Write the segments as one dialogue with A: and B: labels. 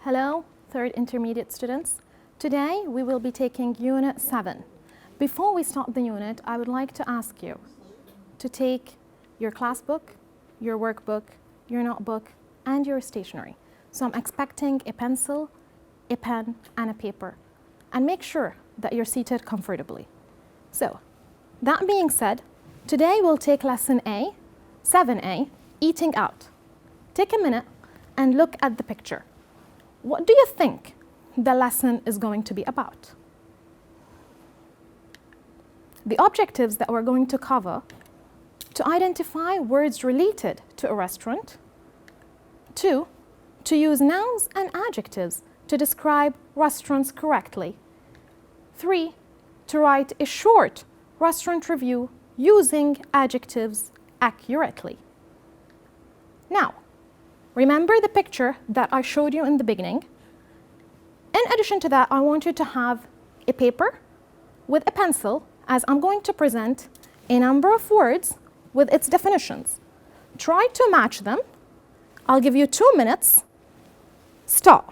A: Hello, third intermediate students. Today we will be taking Unit 7. Before we start the unit, I would like to ask you to take your class book, your workbook, your notebook, and your stationery. So I'm expecting a pencil, a pen, and a paper. And make sure that you're seated comfortably. So, that being said, today we'll take Lesson A, 7A, Eating Out. Take a minute and look at the picture. What do you think the lesson is going to be about? The objectives that we're going to cover: to identify words related to a restaurant, 2, to use nouns and adjectives to describe restaurants correctly, 3, to write a short restaurant review using adjectives accurately. Now, remember the picture that I showed you in the beginning. In addition to that, I want you to have a paper with a pencil, as I'm going to present a number of words with its definitions. Try to match them. I'll give you 2 minutes. Start.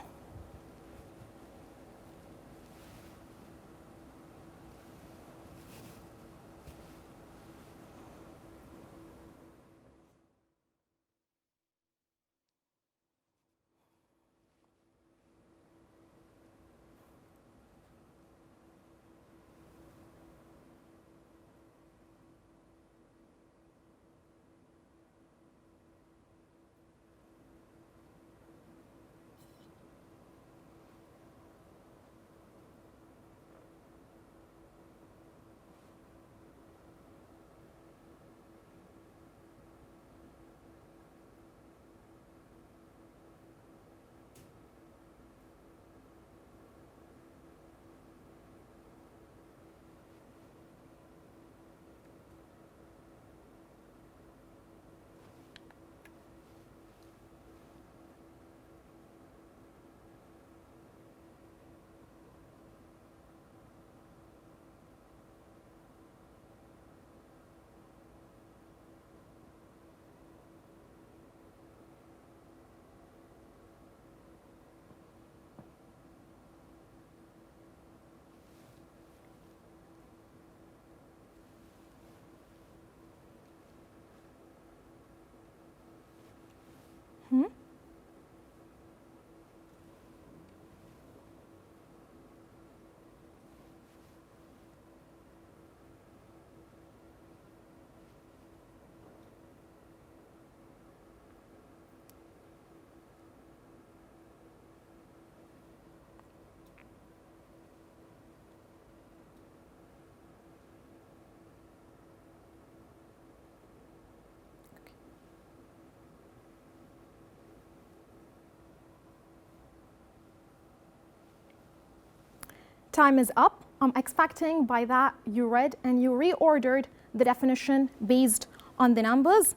A: Time is up. I'm expecting by that you read and you reordered the definition based on the numbers.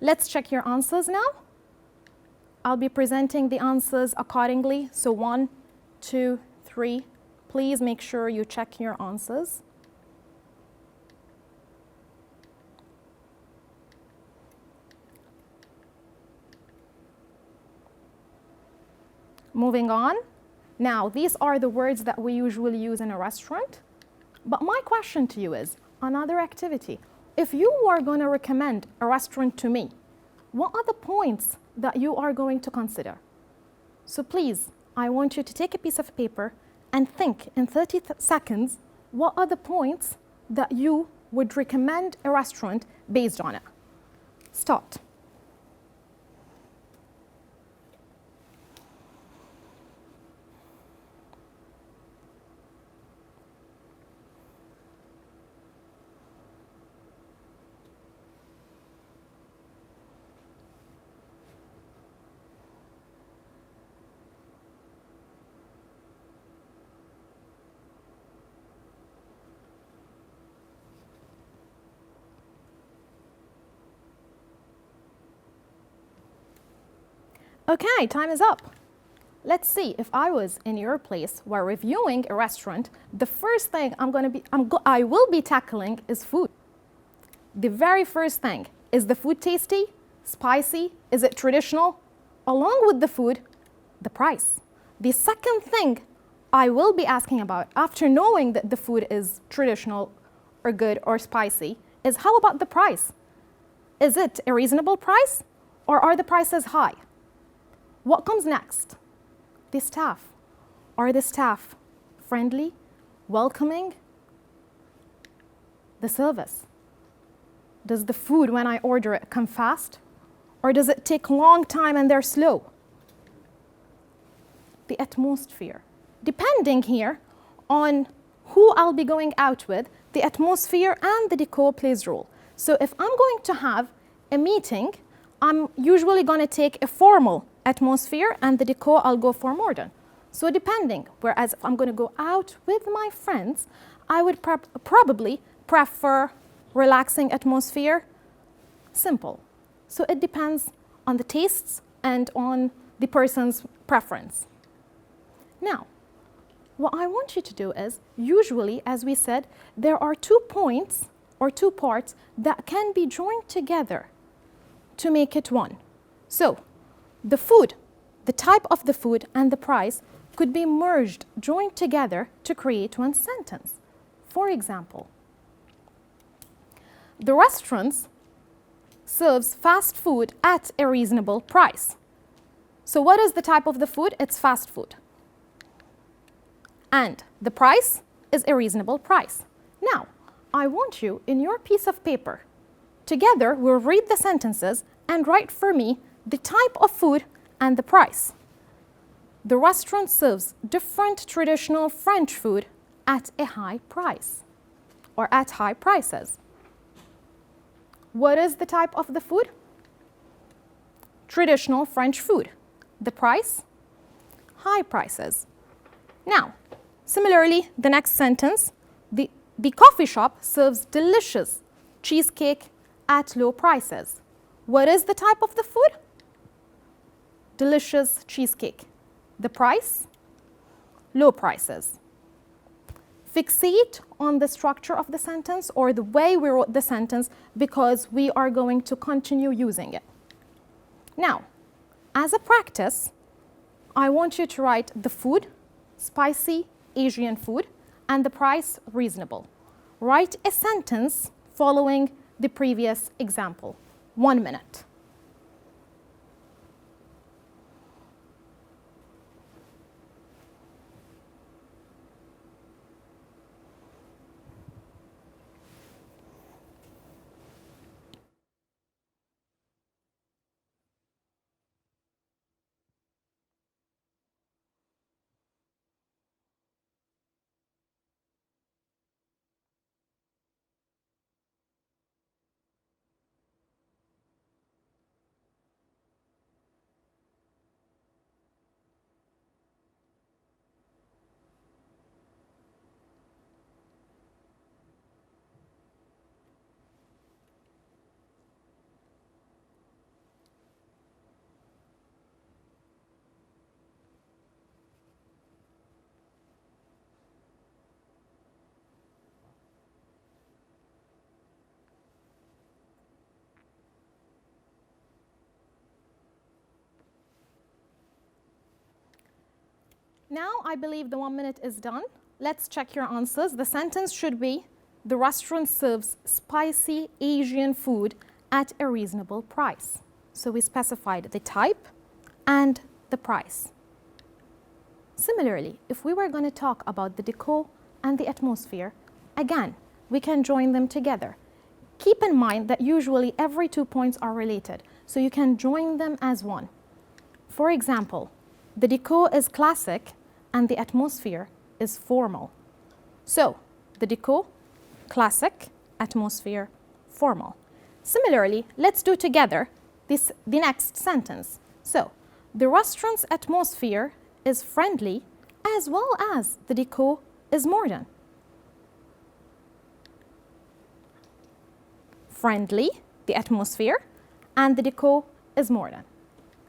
A: Let's check your answers now. I'll be presenting the answers accordingly. So 1, 2, 3. Please make sure you check your answers. Moving on. Now, these are the words that we usually use in a restaurant. But my question to you is, another activity. If you are going to recommend a restaurant to me, what are the points that you are going to consider? So please, I want you to take a piece of paper and think in 30 seconds, what are the points that you would recommend a restaurant based on it? Start. Okay, time is up. Let's see, if I was in your place while reviewing a restaurant, the first thing I will be tackling is food. The very first thing, is the food tasty, spicy, is it traditional? Along with the food, the price. The second thing I will be asking about after knowing that the food is traditional or good or spicy is how about the price? Is it a reasonable price or are the prices high? What comes next? The staff. Are the staff friendly, welcoming? The service. Does the food, when I order it, come fast? Or does it take a long time and they're slow? The atmosphere. Depending here on who I'll be going out with, the atmosphere and the decor plays role. So if I'm going to have a meeting, I'm usually going to take a formal atmosphere and the decor I'll go for modern. So depending, whereas if I'm going to go out with my friends, I would probably prefer relaxing atmosphere, simple. So it depends on the tastes and on the person's preference. Now, what I want you to do is, usually, as we said, there are 2 points or 2 parts that can be joined together to make it one. So, the food, the type of the food and the price could be merged, joined together to create one sentence. For example, the restaurant serves fast food at a reasonable price. So what is the type of the food? It's fast food. And the price is a reasonable price. Now, I want you, in your piece of paper, together we'll read the sentences and write for me the type of food and the price. The restaurant serves different traditional French food at a high price, or at high prices. What is the type of the food? Traditional French food. The price? High prices. Now, similarly, the next sentence, the coffee shop serves delicious cheesecake at low prices. What is the type of the food? Delicious cheesecake. The price? Low prices. Fixate on the structure of the sentence or the way we wrote the sentence because we are going to continue using it. Now, as a practice, I want you to write the food, spicy Asian food, and the price, reasonable. Write a sentence following the previous example. 1 minute. Now I believe the 1 minute is done. Let's check your answers. The sentence should be, the restaurant serves spicy Asian food at a reasonable price. So we specified the type and the price. Similarly, if we were going to talk about the decor and the atmosphere, again, we can join them together. Keep in mind that usually every 2 points are related, so you can join them as one. For example, the decor is classic and the atmosphere is formal. So, the decor, classic, atmosphere, formal. Similarly, let's do together the next sentence. So, the restaurant's atmosphere is friendly as well as the decor is modern. Friendly, the atmosphere, and the decor is modern.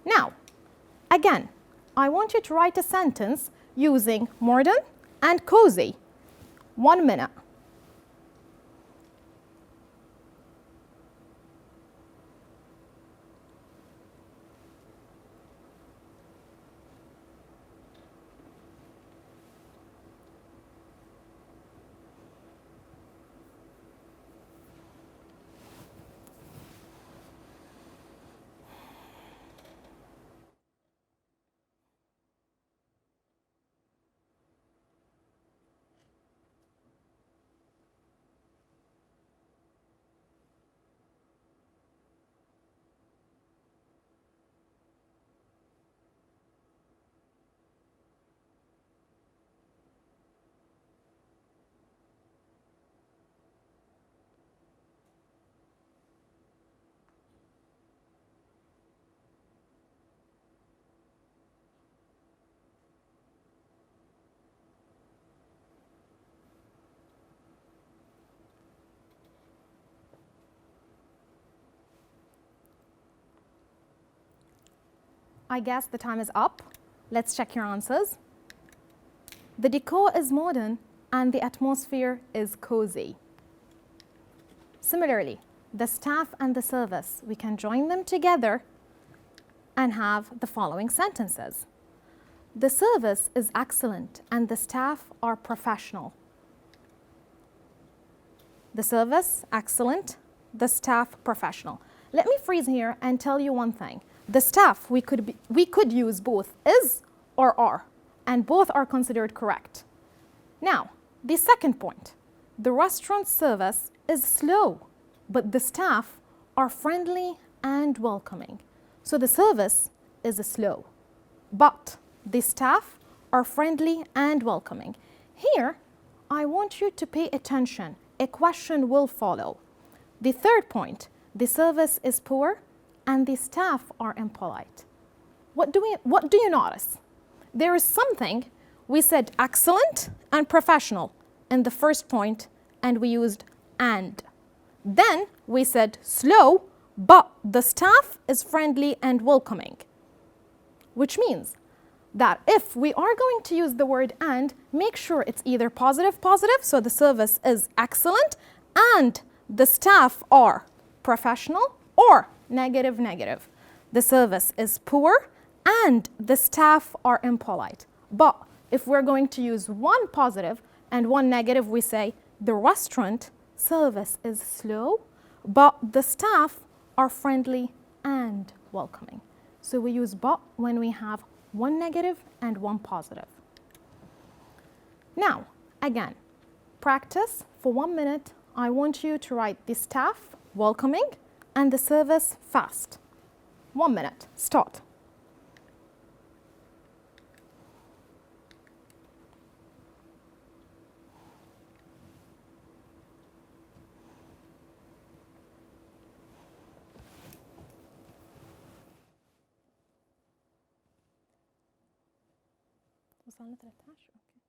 A: Now, again, I want you to write a sentence using modern and cozy. 1 minute. I guess the time is up. Let's check your answers. The decor is modern and the atmosphere is cozy. Similarly, the staff and the service, we can join them together and have the following sentences. The service is excellent and the staff are professional. The service, excellent, the staff, professional. Let me freeze here and tell you one thing. The staff, we could use both is or are, and both are considered correct. Now, the second point. The restaurant service is slow, but the staff are friendly and welcoming. So the service is slow, but the staff are friendly and welcoming. Here, I want you to pay attention. A question will follow. The third point, the service is poor and the staff are impolite. What do you notice? There is something. We said excellent and professional in the first point, and we used and. Then we said slow, but the staff is friendly and welcoming, which means that if we are going to use the word and, make sure it's either positive, so the service is excellent and the staff are professional, or negative, negative. The service is poor and the staff are impolite. But if we're going to use one positive and one negative, we say the restaurant service is slow, but the staff are friendly and welcoming. So we use but when we have one negative and one positive. Now, again, practice for 1 minute. I want you to write the staff, welcoming, and the service, fast. 1 minute, start. وصلنا 13. اوكي.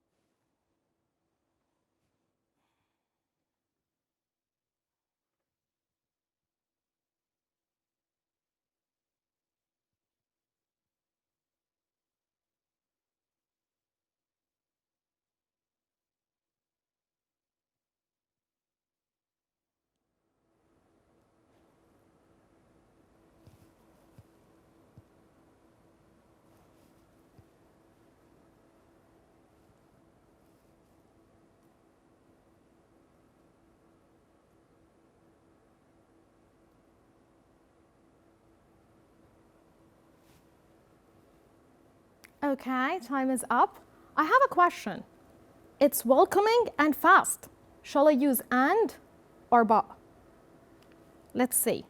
A: Okay, time is up. I have a question. It's welcoming and fast. Shall I use and or but? Let's see.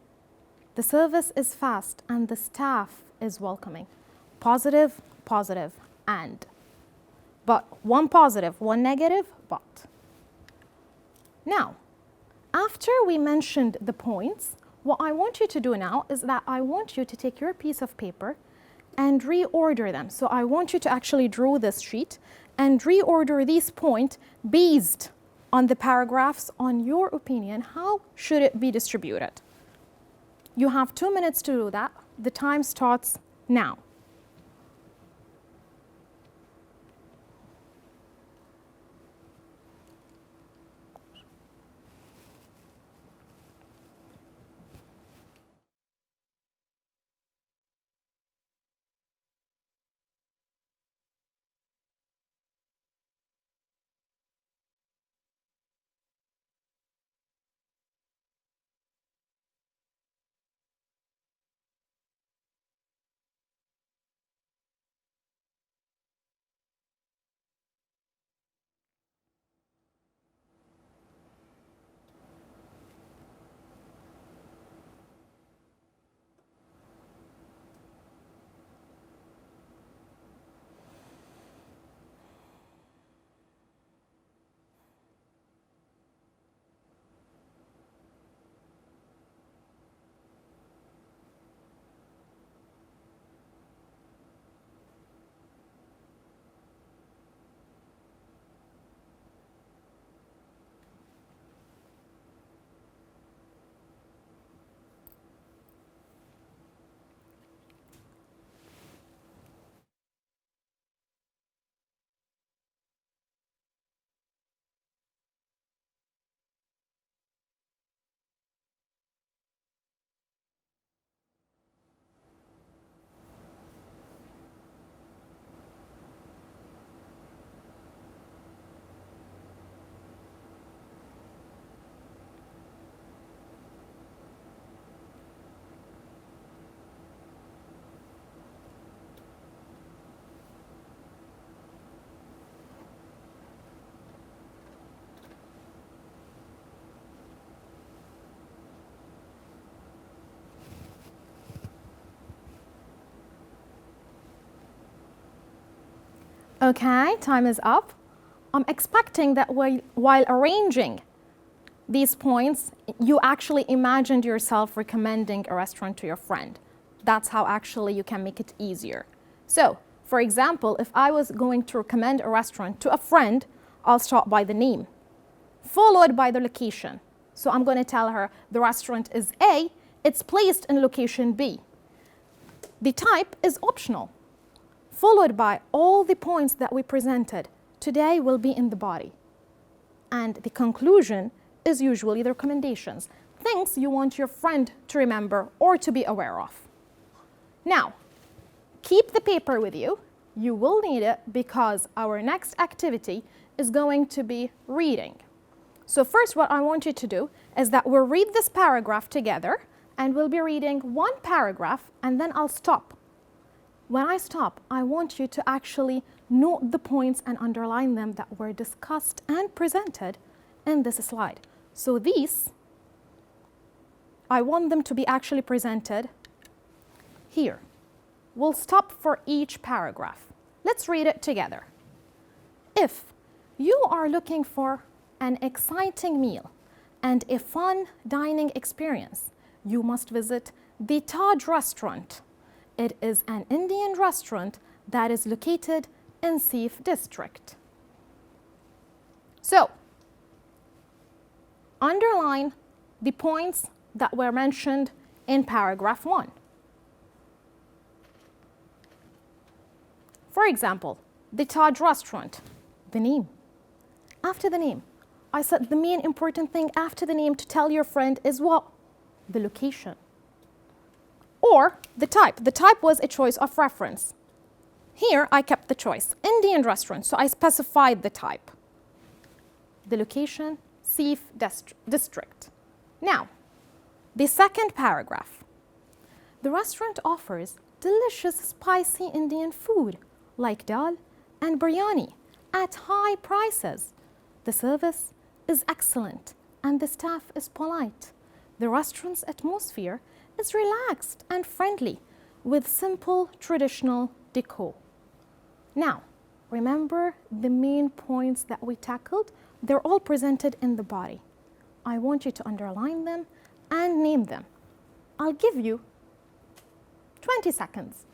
A: The service is fast and the staff is welcoming. Positive, positive, and. But one positive, one negative, but. Now, after we mentioned the points, what I want you to do now is that I want you to take your piece of paper and reorder them. So I want you to actually draw this sheet and reorder these points based on the paragraphs. On your opinion, how should it be distributed? You have 2 minutes to do that. The time starts now. Okay, time is up. I'm expecting that while arranging these points, you actually imagined yourself recommending a restaurant to your friend. That's how actually you can make it easier. So, for example, if I was going to recommend a restaurant to a friend, I'll start by the name, followed by the location. So I'm going to tell her the restaurant is A, it's placed in location B. The type is optional, followed by all the points that we presented. Today will be in the body. And the conclusion is usually the recommendations, things you want your friend to remember or to be aware of. Now, keep the paper with you. You will need it because our next activity is going to be reading. So first what I want you to do is that we'll read this paragraph together and we'll be reading one paragraph and then I'll stop. When I stop, I want you to actually note the points and underline them that were discussed and presented in this slide. So these, I want them to be actually presented here. We'll stop for each paragraph. Let's read it together. If you are looking for an exciting meal and a fun dining experience, you must visit the Taj restaurant. It is an Indian restaurant that is located in Sif district. So, underline the points that were mentioned in paragraph 1. For example, the Taj restaurant, the name. After the name, I said the main important thing after the name to tell your friend is what? The location. Or the type. The type was a choice of reference. Here I kept the choice, Indian restaurant, so I specified the type. The location, Sif district. Now, the second paragraph. The restaurant offers delicious spicy Indian food like dal and biryani at high prices. The service is excellent and the staff is polite. The restaurant's atmosphere is relaxed and friendly with simple traditional decor. Now, remember the main points that we tackled? They're all presented in the body. I want you to underline them and name them. I'll give you 20 seconds.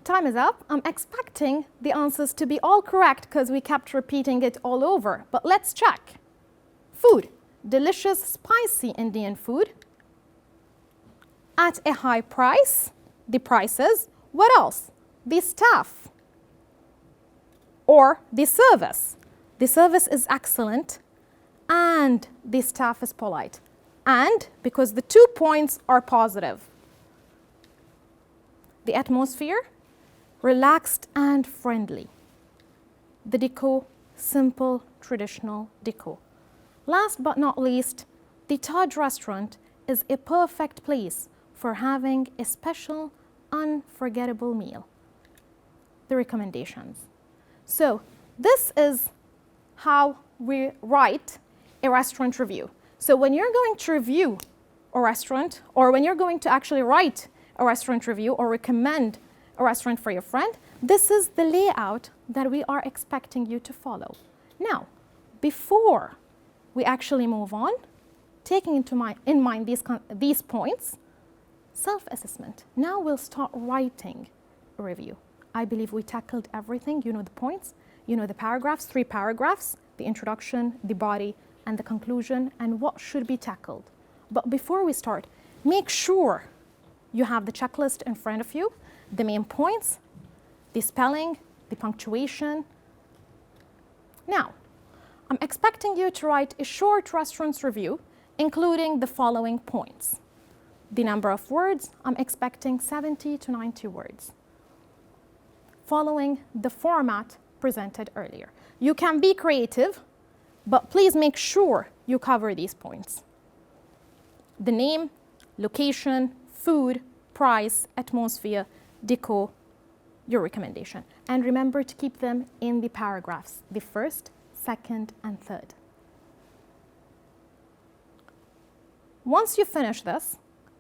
A: Time is up. I'm expecting the answers to be all correct because we kept repeating it all over. But let's check. Food. Delicious, spicy Indian food. At a high price. The prices. What else? The staff. Or the service. The service is excellent and the staff is polite. And because the 2 points are positive. The atmosphere. Relaxed and friendly. The decor, simple, traditional decor. Last but not least, the Taj restaurant is a perfect place for having a special, unforgettable meal. The recommendations. So this is how we write a restaurant review. So when you're going to review a restaurant, or when you're going to actually write a restaurant review or recommend a restaurant for your friend, this is the layout that we are expecting you to follow. Now, before we actually move on, taking in mind these points, self-assessment. Now we'll start writing a review. I believe we tackled everything. You know the points, you know the paragraphs, 3 paragraphs, the introduction, the body, and the conclusion, and what should be tackled. But before we start, make sure you have the checklist in front of you, the main points, the spelling, the punctuation. Now, I'm expecting you to write a short restaurant review, including the following points. The number of words, I'm expecting 70 to 90 words, following the format presented earlier. You can be creative, but please make sure you cover these points. the name, location, food, price, atmosphere, decor, your recommendation. And remember to keep them in the paragraphs, the first, second, and third. Once you finish this,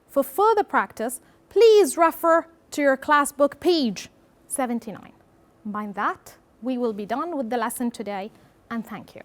A: for further practice, please refer to your class book page 79. By that, we will be done with the lesson today, and thank you.